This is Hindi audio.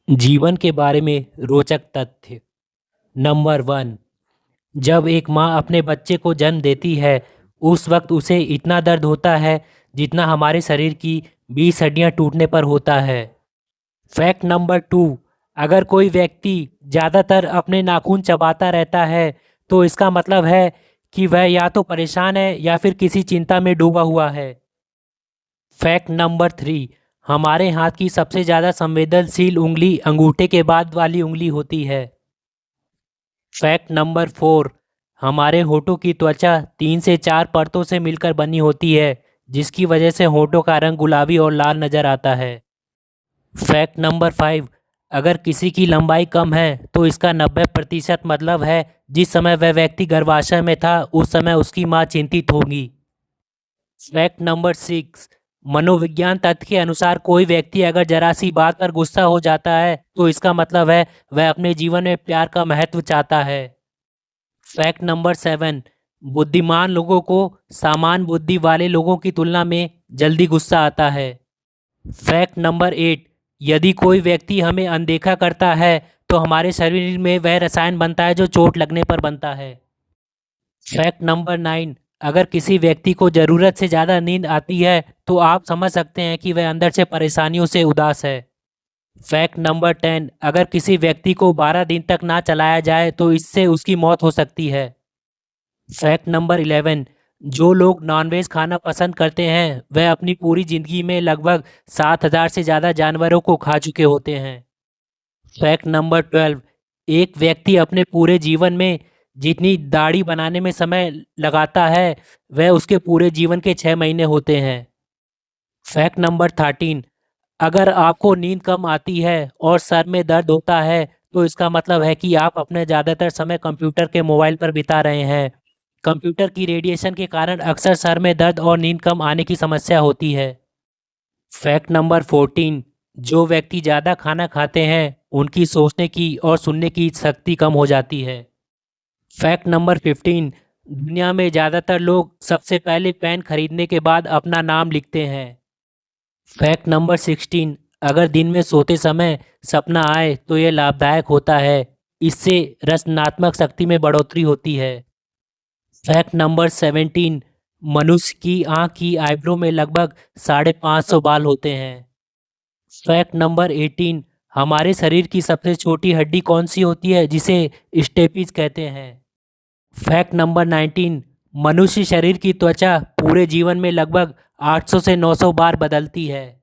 जीवन के बारे में रोचक तथ्य। नंबर 1। जब एक माँ अपने बच्चे को जन्म देती है, उस वक्त उसे इतना दर्द होता है जितना हमारे शरीर की 20 हड्डियाँ टूटने पर होता है। Fact number 2। अगर कोई व्यक्ति ज़्यादातर अपने नाखून चबाता रहता है, तो इसका मतलब है कि वह या तो परेशान है या फिर किसी चिंता में डूबा हुआ है। Fact number 3। हमारे हाथ की सबसे ज़्यादा संवेदनशील उंगली अंगूठे के बाद वाली उंगली होती है। Fact number 4। हमारे होठों की त्वचा 3 से 4 परतों से मिलकर बनी होती है, जिसकी वजह से होठों का रंग गुलाबी और लाल नज़र आता है। Fact number 5। अगर किसी की लंबाई कम है तो इसका 90% मतलब है जिस समय वह व्यक्ति गर्भाशय में था उस समय उसकी माँ चिंतित होगी। Fact number 6। मनोविज्ञान तथ्य के अनुसार कोई व्यक्ति अगर जरा सी बात पर गुस्सा हो जाता है तो इसका मतलब है वह अपने जीवन में प्यार का महत्व चाहता है। Fact number 7। बुद्धिमान लोगों को सामान्य बुद्धि वाले लोगों की तुलना में जल्दी गुस्सा आता है। Fact number 8। यदि कोई व्यक्ति हमें अनदेखा करता है तो हमारे शरीर में वह रसायन बनता है जो चोट लगने पर बनता है। Fact number 9। अगर किसी व्यक्ति को ज़रूरत से ज़्यादा नींद आती है तो आप समझ सकते हैं कि वह अंदर से परेशानियों से उदास है। Fact number 10। अगर किसी व्यक्ति को 12 दिन तक ना चलाया जाए तो इससे उसकी मौत हो सकती है। Fact number 11। जो लोग नॉनवेज खाना पसंद करते हैं वह अपनी पूरी ज़िंदगी में लगभग 7,000 से ज़्यादा जानवरों को खा चुके होते हैं। Fact number 12। एक व्यक्ति अपने पूरे जीवन में जितनी दाढ़ी बनाने में समय लगाता है वह उसके पूरे जीवन के 6 महीने होते हैं। Fact number 13। अगर आपको नींद कम आती है और सर में दर्द होता है तो इसका मतलब है कि आप अपने ज़्यादातर समय कंप्यूटर के मोबाइल पर बिता रहे हैं। कंप्यूटर की रेडिएशन के कारण अक्सर सर में दर्द और नींद कम आने की समस्या होती है। Fact number 14। जो व्यक्ति ज़्यादा खाना खाते हैं उनकी सोचने की और सुनने की शक्ति कम हो जाती है। Fact number 15। दुनिया में ज़्यादातर लोग सबसे पहले पेन खरीदने के बाद अपना नाम लिखते हैं। Fact number 16। अगर दिन में सोते समय सपना आए तो यह लाभदायक होता है, इससे रचनात्मक शक्ति में बढ़ोतरी होती है। Fact number 17। मनुष्य की आँख की आईब्रो में लगभग 550 बाल होते हैं। Fact number 18। हमारे शरीर की सबसे छोटी हड्डी कौन सी होती है जिसे स्टेपिज कहते हैं। Fact number 19। मनुष्य शरीर की त्वचा पूरे जीवन में लगभग 800 से 900 बार बदलती है।